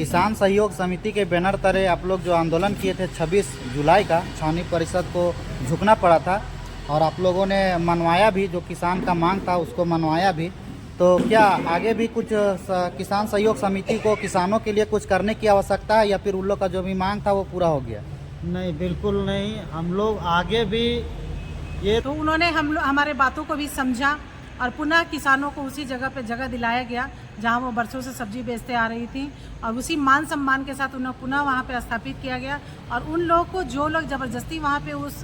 किसान सहयोग समिति के बैनर तले आप लोग जो आंदोलन किए थे 26 जुलाई का, छावनी परिषद को झुकना पड़ा था और आप लोगों ने मनवाया भी, जो किसान का मांग था उसको मनवाया भी। तो क्या आगे भी कुछ किसान सहयोग समिति को किसानों के लिए कुछ करने की आवश्यकता है या फिर उन लोग का जो भी मांग था वो पूरा हो गया? नहीं, बिल्कुल नहीं। हम लोग आगे भी ये तो उन्होंने हमारे बातों को भी समझा और पुनः किसानों को उसी जगह पे जगह दिलाया गया जहां वो बरसों से सब्जी बेचते आ रही थी और उसी मान सम्मान के साथ उन्हें पुनः वहां पे स्थापित किया गया। और उन लोगों को जो लोग ज़बरदस्ती वहां पे उस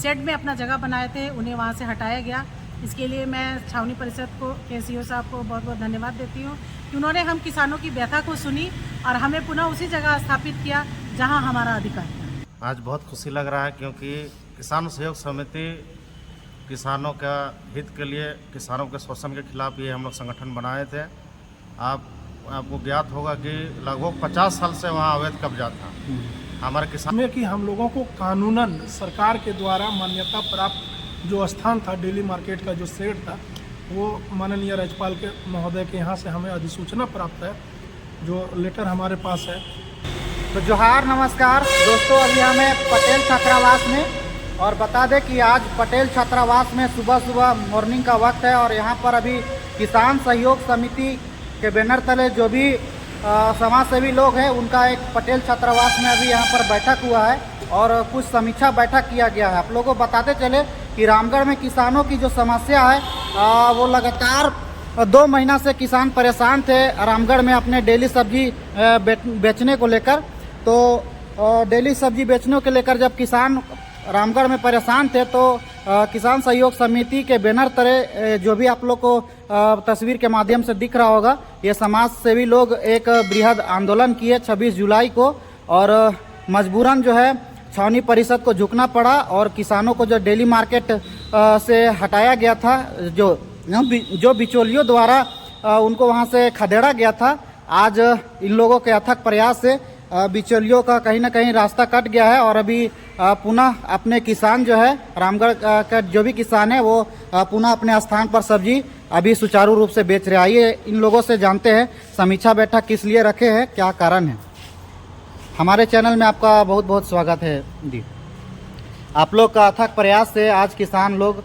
शेड में अपना जगह बनाए थे उन्हें वहां से हटाया गया। इसके लिए मैं छावनी परिषद को के सीओ साहब को बहुत बहुत धन्यवाद देती हूँ कि उन्होंने हम किसानों की व्यथा को सुनी और हमें पुनः उसी जगह स्थापित किया जहाँ हमारा अधिकार है। आज बहुत खुशी लग रहा है क्योंकि किसान सहयोग समिति किसानों का हित के लिए, किसानों के शोषण के खिलाफ ये हम लोग संगठन बनाए थे। आपको ज्ञात होगा कि लगभग 50 साल से वहाँ अवैध कब्जा था हमारे किसान में कि हम लोगों को कानूनन सरकार के द्वारा मान्यता प्राप्त जो स्थान था, डेली मार्केट का जो शेड था, वो माननीय राज्यपाल के महोदय के यहाँ से हमें अधिसूचना प्राप्त है, जो लेटर हमारे पास है। तो जोहार, नमस्कार दोस्तों, अभी हमें पटेल छात्रावास में, और बता दें कि आज पटेल छात्रावास में सुबह सुबह मॉर्निंग का वक्त है और यहाँ पर अभी किसान सहयोग समिति के बैनर तले जो भी समाज सेवी लोग हैं उनका एक पटेल छात्रावास में अभी यहाँ पर बैठक हुआ है और कुछ समीक्षा बैठक किया गया है। आप लोगों को बताते चले कि रामगढ़ में किसानों की जो समस्या है वो लगातार 2 महीना से किसान परेशान थे रामगढ़ में अपने डेली सब्जी बेचने को लेकर। तो डेली सब्जी बेचने को लेकर जब किसान रामगढ़ में परेशान थे तो किसान सहयोग समिति के बैनर तले जो भी आप लोग को तस्वीर के माध्यम से दिख रहा होगा, ये समाज सेवी लोग एक बृहद आंदोलन किए 26 जुलाई को और मजबूरन जो है छावनी परिषद को झुकना पड़ा और किसानों को जो डेली मार्केट से हटाया गया था, जो बिचौलियों द्वारा उनको वहां से खदेड़ा गया था, आज इन लोगों के अथक प्रयास से बिचौलियों का कहीं ना कहीं रास्ता कट गया है और अभी पुनः अपने किसान जो है रामगढ़ का जो भी किसान है वो पुनः अपने स्थान पर सब्जी अभी सुचारू रूप से बेच रहे हैं। आइए इन लोगों से जानते हैं समीक्षा बैठक किस लिए रखे हैं, क्या कारण है। हमारे चैनल में आपका बहुत बहुत स्वागत है जी। आप लोग का अथक प्रयास से आज किसान लोग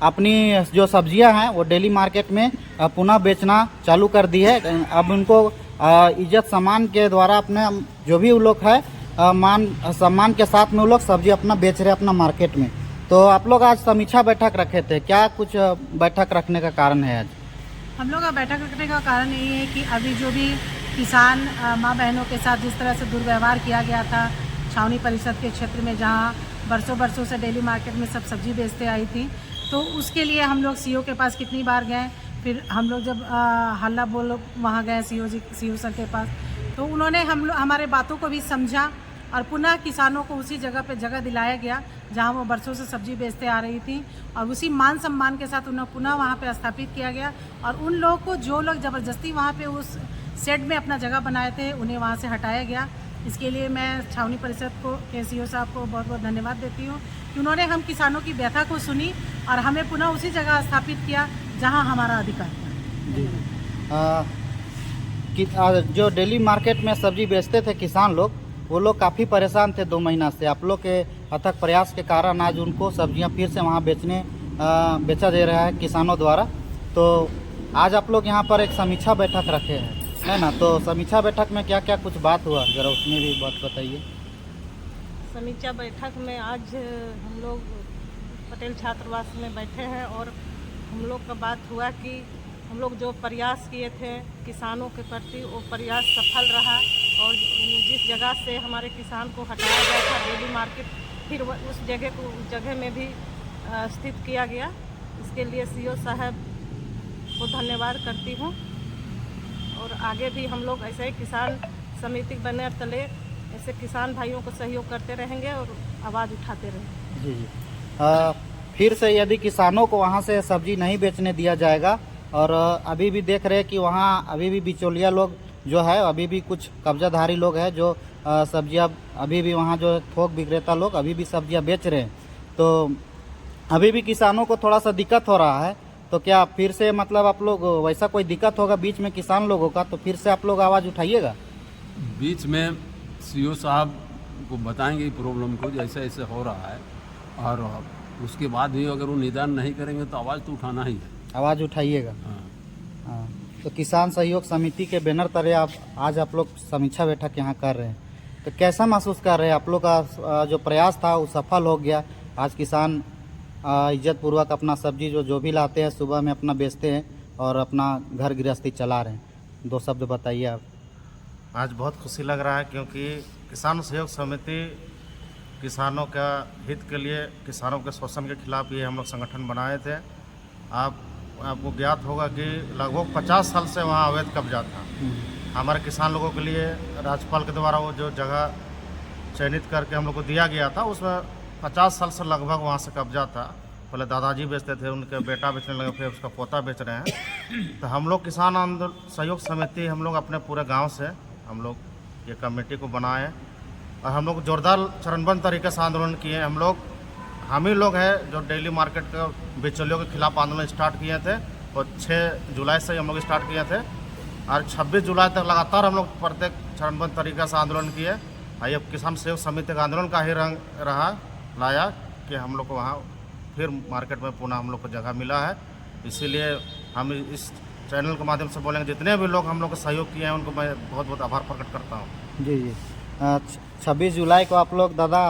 अपनी जो सब्जियां हैं वो डेली मार्केट में पुनः बेचना चालू कर दी है। अब उनको इज्जत सम्मान के द्वारा अपने जो भी वो लोग है मान सम्मान के साथ में वो लोग सब्जी अपना बेच रहे हैं अपना मार्केट में। तो आप लोग आज समीक्षा बैठक रखे थे, क्या कुछ बैठक रखने का कारण है आज? हम लोग का बैठक रखने का कारण यही है कि अभी जो भी किसान माँ बहनों के साथ जिस तरह से दुर्व्यवहार किया गया था छावनी परिषद के क्षेत्र में, जहाँ बरसों से डेली मार्केट में सब सब्जी बेचते आई थी, तो उसके लिए हम लोग सीओ के पास कितनी बार गए। फिर हम लोग जब हल्ला बोल वहाँ गए सीओ सर के पास, तो उन्होंने हमारे बातों को भी समझा और पुनः किसानों को उसी जगह पे जगह दिलाया गया जहाँ वो बरसों से सब्जी बेचते आ रही थी और उसी मान सम्मान के साथ उन्हें पुनः वहाँ पे स्थापित किया गया। और उन लोगों को जो लोग ज़बरदस्ती वहाँ पे उस शेड में अपना जगह बनाए थे उन्हें वहाँ से हटाया गया। इसके लिए मैं छावनी परिषद को के सीओ साहब को बहुत बहुत धन्यवाद देती हूँ कि उन्होंने हम किसानों की व्यथा को सुनी और हमें पुनः उसी जगह स्थापित किया जहाँ हमारा अधिकार है। जो डेली मार्केट में सब्जी बेचते थे किसान लोग, वो लोग काफ़ी परेशान थे 2 महीना से। आप लोग के अथक प्रयास के कारण आज उनको सब्जियां फिर से वहां बेचा जा रहा है किसानों द्वारा। तो आज आप लोग यहां पर एक समीक्षा बैठक रखे हैं, है ना? तो समीक्षा बैठक में क्या क्या कुछ बात हुआ, जरा उसमें भी बात बताइए। समीक्षा बैठक में आज हम लोग पटेल छात्रावास में बैठे हैं और हम लोग का बात हुआ कि हम लोग जो प्रयास किए थे किसानों के प्रति वो प्रयास सफल रहा और जिस जगह से हमारे किसान को हटाया गया था डेली मार्केट, फिर उस जगह में भी स्थित किया गया। इसके लिए सीओ साहब को धन्यवाद करती हूँ और आगे भी हम लोग ऐसे ही किसान समिति बने तले ऐसे किसान भाइयों को सहयोग करते रहेंगे और आवाज़ उठाते रहेंगे। जी जी। फिर से यदि किसानों को वहाँ से सब्जी नहीं बेचने दिया जाएगा और अभी भी देख रहे हैं कि वहाँ अभी भी बिचौलिया लोग जो है, अभी भी कुछ कब्जाधारी लोग हैं जो सब्जियां अभी भी वहाँ जो थोक विक्रेता लोग अभी भी सब्जियां बेच रहे हैं। तो अभी भी किसानों को थोड़ा सा दिक्कत हो रहा है। तो क्या फिर से मतलब आप लोग वैसा कोई दिक्कत होगा बीच में किसान लोगों का, तो फिर से आप लोग आवाज़ उठाइएगा? बीच में सीओ साहब को बताएंगे प्रॉब्लम को जैसे ऐसे हो रहा है, और उसके बाद भी अगर वो निदान नहीं करेंगे तो आवाज़ तो उठाना ही है। आवाज़ उठाइएगा। हाँ। हाँ, तो किसान सहयोग समिति के बैनर तले आज आप लोग समीक्षा बैठक यहाँ कर रहे हैं, तो कैसा महसूस कर रहे हैं? आप लोग का जो प्रयास था वो सफल हो गया। आज किसान इज्जत पूर्वक अपना सब्जी जो भी लाते हैं सुबह में अपना बेचते हैं और अपना घर गृहस्थी चला रहे हैं। 2 शब्द बताइए आप। आज बहुत खुशी लग रहा है क्योंकि किसान सहयोग समिति किसानों का हित के लिए, किसानों के शोषण के खिलाफ ये हम लोग संगठन बनाए थे। आपको ज्ञात होगा कि लगभग 50 साल से वहाँ अवैध कब्जा था। हमारे किसान लोगों के लिए राज्यपाल के द्वारा वो जो जगह चयनित करके हम लोग को दिया गया था, उसमें 50 साल से लगभग वहाँ से कब्जा था। पहले दादाजी बेचते थे, उनके बेटा बेचने लगे, फिर उसका पोता बेच रहे हैं। तो हम लोग किसान आंदोलन सहयोग समिति हम लोग अपने पूरे गांव से हम लोग ये कमेटी को बनाए और हम लोग जोरदार चरणबद्ध तरीके से आंदोलन किए। हम ही लोग हैं जो डेली मार्केट के बिचौलियों के खिलाफ आंदोलन स्टार्ट किए थे और 6 जुलाई से हम लोग स्टार्ट किए थे और 26 जुलाई तक लगातार हम लोग प्रत्येक चरणबद्ध तरीके से आंदोलन किए। और ये किसान सहयोग समिति का आंदोलन का ही रंग लाया कि हम लोग को वहाँ फिर मार्केट में पुनः हम लोग को जगह मिला है। इसीलिए हम इस चैनल के माध्यम से बोलेंगे जितने भी लोग हम लोग को सहयोग किए हैं उनको मैं बहुत बहुत आभार प्रकट करता हूँ। जी 26 जुलाई को आप लोग दादा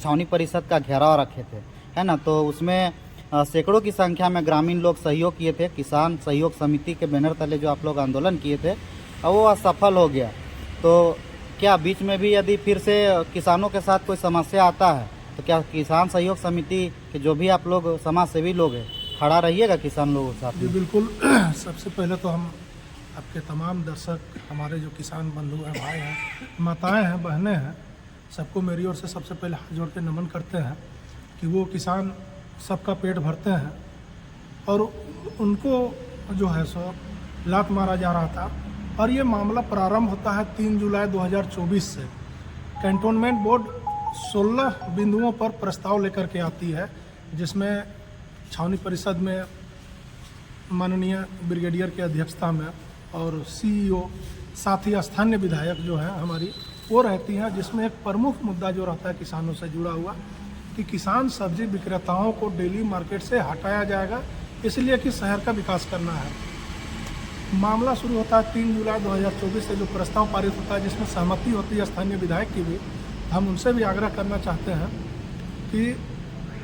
छावनी परिषद का घेराव रखे थे, है ना? तो उसमें सैकड़ों की संख्या में ग्रामीण लोग सहयोग किए थे। किसान सहयोग समिति के बैनर तले जो आप लोग आंदोलन किए थे और वो असफल हो गया। तो क्या बीच में भी यदि फिर से किसानों के साथ कोई समस्या आता है तो क्या किसान सहयोग समिति के जो भी आप लोग समाज सेवी लोग हैं खड़ा रहिएगा किसान लोगों के साथ? जी बिल्कुल। सबसे पहले तो हम आपके तमाम दर्शक, हमारे जो किसान बंधु हैं, भाई हैं, माताएं हैं, बहनें हैं, सबको मेरी ओर से सबसे पहले हाथ जोड़ के नमन करते हैं कि वो किसान सबका पेट भरते हैं और उनको जो है सो लात मारा जा रहा था। और ये मामला प्रारंभ होता है 3 जुलाई 2024 से। कैंटोनमेंट बोर्ड 16 बिंदुओं पर प्रस्ताव लेकर के आती है, जिसमें छावनी परिषद में माननीय ब्रिगेडियर की अध्यक्षता में और सीईओ साथ ही स्थानीय विधायक जो है हमारी वो रहती हैं, जिसमें एक प्रमुख मुद्दा जो रहता है किसानों से जुड़ा हुआ कि किसान सब्जी विक्रेताओं को डेली मार्केट से हटाया जाएगा, इसलिए कि शहर का विकास करना है। मामला शुरू होता है 3 जुलाई 2024 से, जो प्रस्ताव पारित होता है जिसमें सहमति होती है स्थानीय विधायक की भी। हम उनसे भी आग्रह करना चाहते हैं कि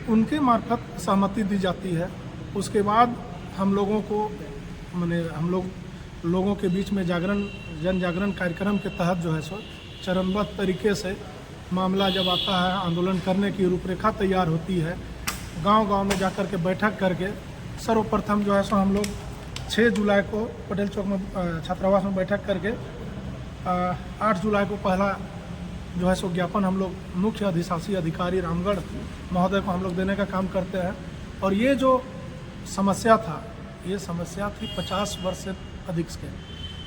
उनके मार्फत सहमति दी जाती है। उसके बाद हम लोगों को हम लोगों के बीच में जन जागरण कार्यक्रम के तहत जो है सो चरणबद्ध तरीके से मामला जब आता है, आंदोलन करने की रूपरेखा तैयार होती है। गांव-गांव में जाकर के बैठक करके सर्वप्रथम जो है सो हम लोग 6 जुलाई को पटेल चौक में छात्रावास में बैठक करके 8 जुलाई को पहला जो है सो ज्ञापन हम लोग मुख्य अधिशासी अधिकारी रामगढ़ महोदय को हम लोग देने का काम करते हैं। और ये जो समस्या था, ये समस्या थी 50 वर्ष से अधिक के,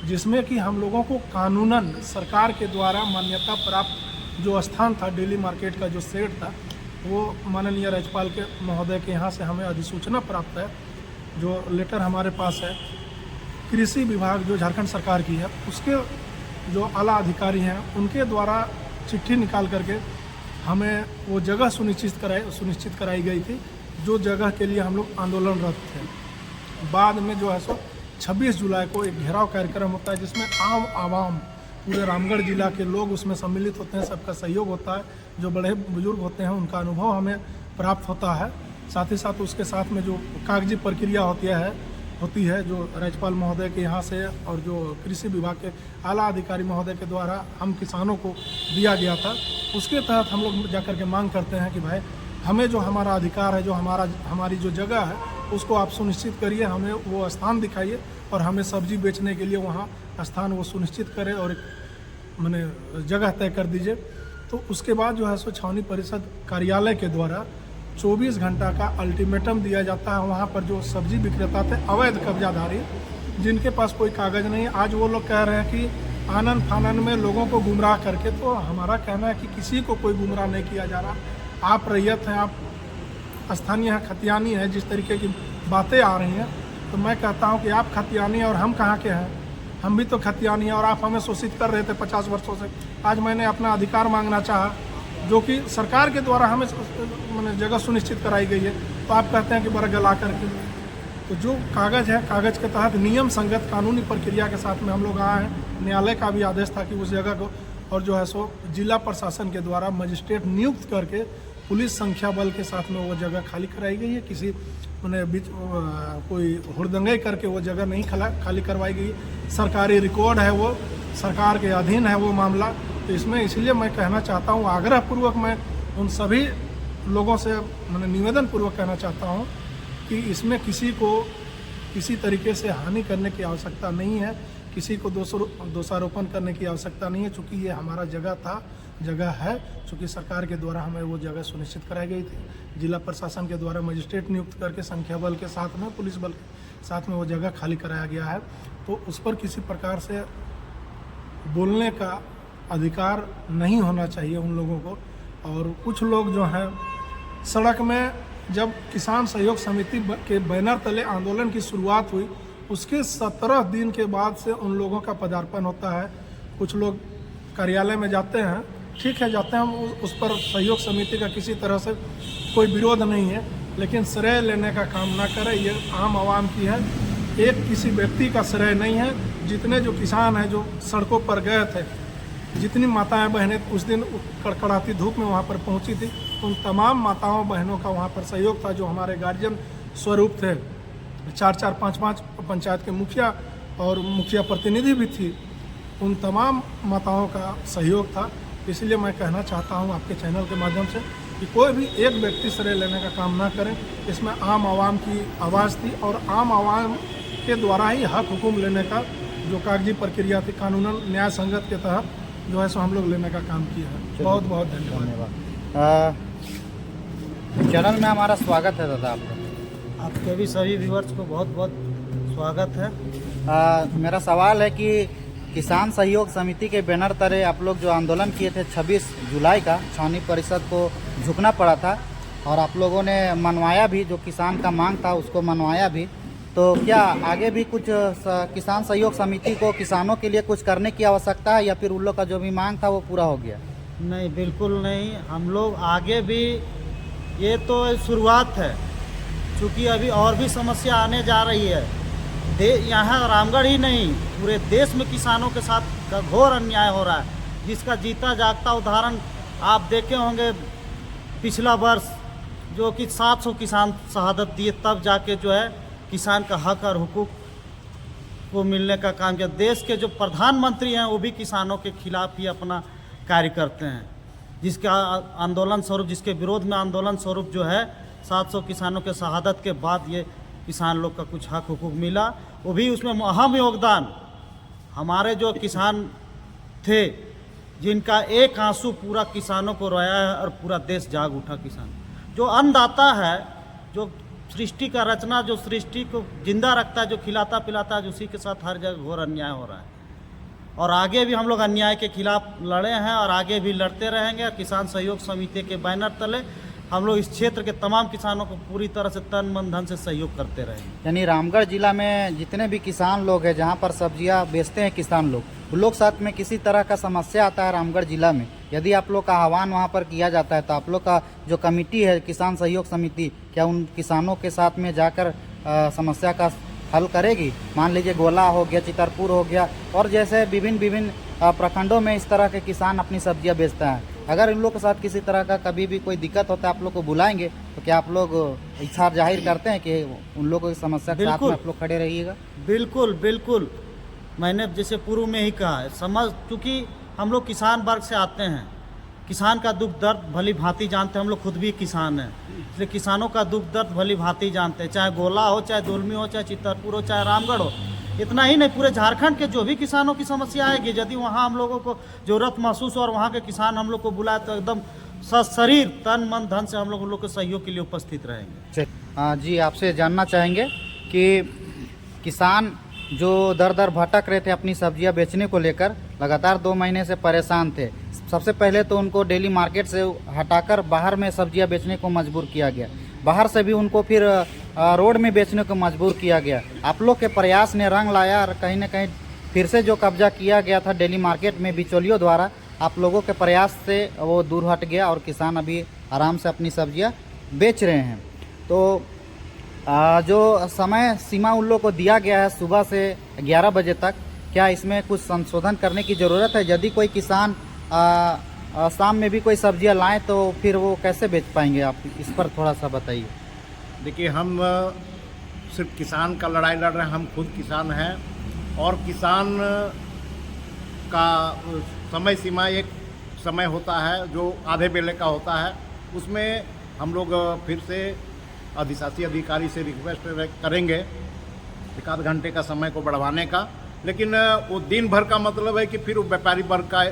जिसमें कि हम लोगों को कानूनन सरकार के द्वारा मान्यता प्राप्त जो स्थान था, डेली मार्केट का जो शेड था, वो माननीय राज्यपाल के महोदय के यहाँ से हमें अधिसूचना प्राप्त है, जो लेटर हमारे पास है। कृषि विभाग जो झारखंड सरकार की है, उसके जो आला अधिकारी हैं उनके द्वारा चिट्ठी निकाल करके हमें वो जगह सुनिश्चित कराई गई थी, जो जगह के लिए हम लोग आंदोलनरत थे। बाद में जो है सो 26 जुलाई को एक घेराव कार्यक्रम होता है, जिसमें आवाम पूरे रामगढ़ जिला के लोग उसमें सम्मिलित होते हैं, सबका सहयोग होता है। जो बड़े बुजुर्ग होते हैं उनका अनुभव हमें प्राप्त होता है। साथ ही साथ उसके साथ में जो कागजी प्रक्रिया होती है जो राज्यपाल महोदय के यहाँ से और जो कृषि विभाग के आला अधिकारी महोदय के द्वारा हम किसानों को दिया गया था, उसके तहत हम लोग जाकर के मांग करते हैं कि भाई हमें जो हमारा अधिकार है, जो हमारी जो जगह है, उसको आप सुनिश्चित करिए, हमें वो स्थान दिखाइए और हमें सब्जी बेचने के लिए वहाँ स्थान वो सुनिश्चित करें और जगह तय कर दीजिए। तो उसके बाद जो है सो छावनी परिषद कार्यालय के द्वारा 24 घंटा का अल्टीमेटम दिया जाता है। वहाँ पर जो सब्जी विक्रेता थे, अवैध कब्जाधारी, जिनके पास कोई कागज़ नहीं, आज वो लोग कह रहे हैं कि आनन फानन में लोगों को गुमराह करके। तो हमारा कहना है कि किसी को कोई गुमराह नहीं किया जा रहा। आप रैयत हैं, आप स्थानीय हैं, खतियानी हैं, जिस तरीके की बातें आ रही हैं, तो मैं कहता हूं कि आप खतियानी और हम कहाँ के हैं? हम भी तो खतियानी हैं और आप हमें शोषित कर रहे थे 50 वर्षों से। आज मैंने अपना अधिकार मांगना चाहा, जो कि सरकार के द्वारा हमें मैंने जगह सुनिश्चित कराई गई है, तो आप कहते हैं कि बड़ा गला करके। तो जो कागज़ है, कागज़ के तहत नियम संगत कानूनी प्रक्रिया के साथ में हम लोग आए हैं। न्यायालय का भी आदेश था कि उस जगह को और जो है सो जिला प्रशासन के द्वारा मजिस्ट्रेट नियुक्त करके पुलिस संख्या बल के साथ में वो जगह खाली कराई गई है। किसी मैंने बीच कोई हुड़दंगे करके वो जगह नहीं खाली करवाई गई। सरकारी रिकॉर्ड है, वो सरकार के अधीन है वो मामला। तो इसमें इसलिए मैं कहना चाहता हूँ, आग्रहपूर्वक मैं उन सभी लोगों से मैंने निवेदन पूर्वक कहना चाहता हूँ कि इसमें किसी को किसी तरीके से हानि करने की आवश्यकता नहीं है, किसी को दोषारोपण करने की आवश्यकता नहीं है, चूँकि ये हमारा जगह है, चूँकि सरकार के द्वारा हमें वो जगह सुनिश्चित कराई गई थी। जिला प्रशासन के द्वारा मजिस्ट्रेट नियुक्त करके संख्या बल के साथ में, पुलिस बल के साथ में वो जगह खाली कराया गया है। तो उस पर किसी प्रकार से बोलने का अधिकार नहीं होना चाहिए उन लोगों को। और कुछ लोग जो हैं सड़क में, जब किसान सहयोग समिति के बैनर तले आंदोलन की शुरुआत हुई, उसके 17 दिन के बाद से उन लोगों का पदार्पण होता है। कुछ लोग कार्यालय में जाते हैं, ठीक है जाते हैं, उस पर सहयोग समिति का किसी तरह से कोई विरोध नहीं है, लेकिन श्रेय लेने का काम ना करें। ये आम आवाम की है, एक किसी व्यक्ति का श्रेय नहीं है। जितने जो किसान हैं जो सड़कों पर गए थे, जितनी माताएं बहनें उस दिन कड़कड़ाती धूप में वहाँ पर पहुँची थी, उन तमाम माताओं बहनों का वहाँ पर सहयोग था। जो हमारे गार्जियन स्वरूप थे, 4-4, 5-5 पंचायत के मुखिया और मुखिया प्रतिनिधि भी थी, उन तमाम माताओं का सहयोग था। इसलिए मैं कहना चाहता हूं आपके चैनल के माध्यम से कि कोई भी एक व्यक्ति श्रेय लेने का काम ना करें। इसमें आम आवाम की आवाज़ थी और आम आवाम के द्वारा ही हक हुकुम लेने का जो कागजी प्रक्रिया थी, कानूनन न्याय संगत के तहत जो है सो हम लोग लेने का काम किया है। बहुत बहुत धन्यवाद। चैनल में हमारा स्वागत है दादा आपका। आपके भी सभी व्यूअर्स को बहुत बहुत स्वागत है। मेरा सवाल है कि किसान सहयोग समिति के बैनर तले आप लोग जो आंदोलन किए थे 26 जुलाई का, छावनी परिषद को झुकना पड़ा था और आप लोगों ने मनवाया भी, जो किसान का मांग था उसको मनवाया भी। तो क्या आगे भी कुछ किसान सहयोग समिति को किसानों के लिए कुछ करने की आवश्यकता है, या फिर उन लोग का जो भी मांग था वो पूरा हो गया? नहीं, बिल्कुल नहीं। हम लोग आगे भी, ये तो शुरुआत है, क्योंकि अभी और भी समस्या आने जा रही है। यहाँ रामगढ़ ही नहीं, पूरे देश में किसानों के साथ का घोर अन्याय हो रहा है, जिसका जीता जागता उदाहरण आप देखे होंगे। पिछला वर्ष जो कि 700 किसान शहादत दिए, तब जाके जो है किसान का हक और हुकूक को मिलने का काम किया। देश के जो प्रधानमंत्री हैं वो भी किसानों के खिलाफ ही अपना कार्य करते हैं, जिसका आंदोलन स्वरूप, जिसके विरोध में आंदोलन स्वरूप जो है 700 किसानों के शहादत के बाद ये किसान लोग का कुछ हक हुकूक मिला। वो भी उसमें अहम योगदान हमारे जो किसान थे, जिनका एक आंसू पूरा किसानों को रोया है और पूरा देश जाग उठा। किसान जो अन्नदाता है, जो सृष्टि का रचना, जो सृष्टि को जिंदा रखता है, जो खिलाता पिलाता है, उसी के साथ हर जगह घोर अन्याय हो रहा है। और आगे भी हम लोग अन्याय के खिलाफ लड़े हैं और आगे भी लड़ते रहेंगे। किसान सहयोग समिति के बैनर तले हम लोग इस क्षेत्र के तमाम किसानों को पूरी तरह से तन मन धन से सहयोग करते रहेंगे। यानी रामगढ़ जिला में जितने भी किसान लोग हैं, जहाँ पर सब्जियाँ बेचते हैं किसान लोग, उन लोग साथ में किसी तरह का समस्या आता है रामगढ़ जिला में, यदि आप लोग का आह्वान वहाँ पर किया जाता है, तो आप लोग का जो कमेटी है किसान सहयोग समिति, क्या उन किसानों के साथ में जाकर समस्या का हल करेगी? मान लीजिए गोला हो गया, चितरपुर हो गया, और जैसे विभिन्न प्रखंडों में इस तरह के किसान अपनी सब्जियां बेचता है, अगर इन लोग के साथ किसी तरह का कभी भी कोई दिक्कत होता है, आप लोग को बुलाएंगे, तो क्या आप लोग इच्छा जाहिर करते हैं कि उन लोगों की समस्या के साथ में आप लोग खड़े रहिएगा? बिल्कुल बिल्कुल। मैंने जैसे पूर्व में ही कहा है, चूँकि हम लोग किसान वर्ग से आते हैं, किसान का दुख दर्द भली भांति जानते हैं। हम लोग खुद भी किसान हैं, इसलिए किसानों का दुख दर्द भली भांति जानते हैं। चाहे गोला हो, चाहे दुलमी हो, चाहे चितरपुर हो, चाहे रामगढ़ हो। इतना ही नहीं, पूरे झारखंड के जो भी किसानों की समस्या आएगी, यदि वहाँ हम लोगों को ज़रूरत महसूस और वहाँ के किसान हम लोग को बुलाए, तो एकदम शरीर तन मन धन से हम लोग के सहयोग के लिए उपस्थित रहेंगे। जी, आपसे जानना चाहेंगे कि किसान जो दर दर भटक रहे थे अपनी सब्जियां बेचने को लेकर, लगातार 2 महीने से परेशान थे। सबसे पहले तो उनको डेली मार्केट से हटाकर बाहर में सब्जियां बेचने को मजबूर किया गया, बाहर से भी उनको फिर रोड में बेचने को मजबूर किया गया। आप लोग के प्रयास ने रंग लाया और कहीं ना कहीं फिर से जो कब्जा किया गया था डेली मार्केट में बिचौलियों द्वारा, आप लोगों के प्रयास से वो दूर हट गया और किसान अभी आराम से अपनी सब्जियां बेच रहे हैं। तो जो समय सीमा उन लोगों को दिया गया है सुबह से 11 बजे तक, क्या इसमें कुछ संशोधन करने की ज़रूरत है? यदि कोई किसान शाम में भी कोई सब्जियां लाएं तो फिर वो कैसे बेच पाएंगे? आप इस पर थोड़ा सा बताइए। देखिए, हम सिर्फ किसान का लड़ाई लड़ रहे हैं, हम खुद किसान हैं और किसान का समय सीमा एक समय होता है जो आधे बेले का होता है। उसमें हम लोग फिर से अधिशासी अधिकारी से रिक्वेस्ट करेंगे एक आध घंटे का समय को बढ़वाने का, लेकिन वो दिन भर का मतलब है कि फिर वो व्यापारी वर्ग का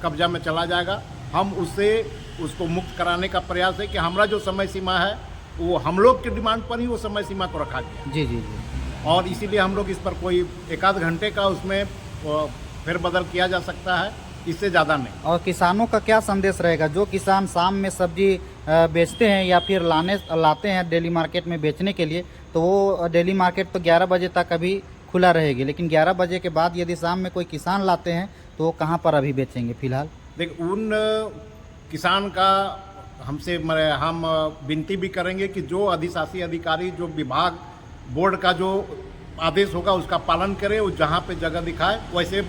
कब्जा में चला जाएगा। हम उसको मुक्त कराने का प्रयास है कि हमारा जो समय सीमा है वो हम लोग के डिमांड पर ही वो समय सीमा को रखा गया। जी जी जी। और इसीलिए हम लोग इस पर कोई एक आध घंटे का उसमें फेरबदल किया जा सकता है, इससे ज़्यादा नहीं। और किसानों का क्या संदेश रहेगा? जो किसान शाम में सब्जी बेचते हैं या फिर लाते हैं डेली मार्केट में बेचने के लिए, तो वो डेली मार्केट तो 11 बजे तक अभी खुला रहेगी, लेकिन 11 बजे के बाद यदि शाम में कोई किसान लाते हैं तो कहाँ पर अभी बेचेंगे फिलहाल? देख, उन किसान का हम विनती भी करेंगे कि जो अधिशासी अधिकारी, जो विभाग बोर्ड का जो आदेश होगा उसका पालन करे, वो जहाँ पे जगह दिखाए वैसे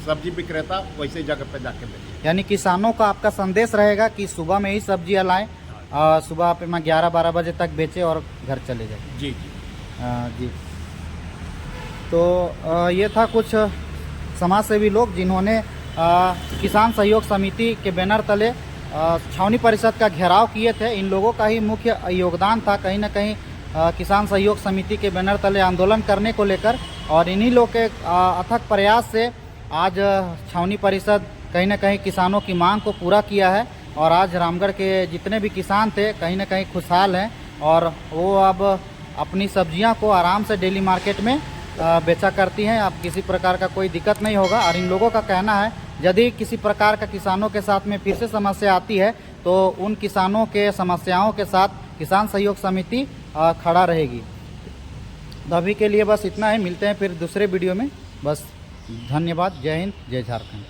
सब्जी विक्रेता वैसे जगह पे जाके बेचे। यानी किसानों का आपका संदेश रहेगा कि सुबह में ही सब्जियां लाएं, सुबह पे 11-12 बजे तक बेचें और घर चले जाएं। जी जी। तो ये था कुछ समाज सेवी लोग जिन्होंने किसान सहयोग समिति के बैनर तले छावनी परिषद का घेराव किए थे। इन लोगों का ही मुख्य योगदान था कहीं ना कहीं किसान सहयोग समिति के बैनर तले आंदोलन करने को लेकर, और इन्हीं लोग के अथक प्रयास से आज छावनी परिषद कहीं ना कहीं किसानों की मांग को पूरा किया है और आज रामगढ़ के जितने भी किसान थे कहीं ना कहीं खुशहाल हैं और वो अब अपनी सब्जियां को आराम से डेली मार्केट में बेचा करती हैं। अब किसी प्रकार का कोई दिक्कत नहीं होगा। और इन लोगों का कहना है यदि किसी प्रकार का किसानों के साथ में फिर से समस्या आती है तो उन किसानों के समस्याओं के साथ किसान सहयोग समिति खड़ा रहेगी। तो अभी के लिए बस इतना ही, मिलते हैं फिर दूसरे वीडियो में। बस धन्यवाद। जय हिंद, जय झारखंड।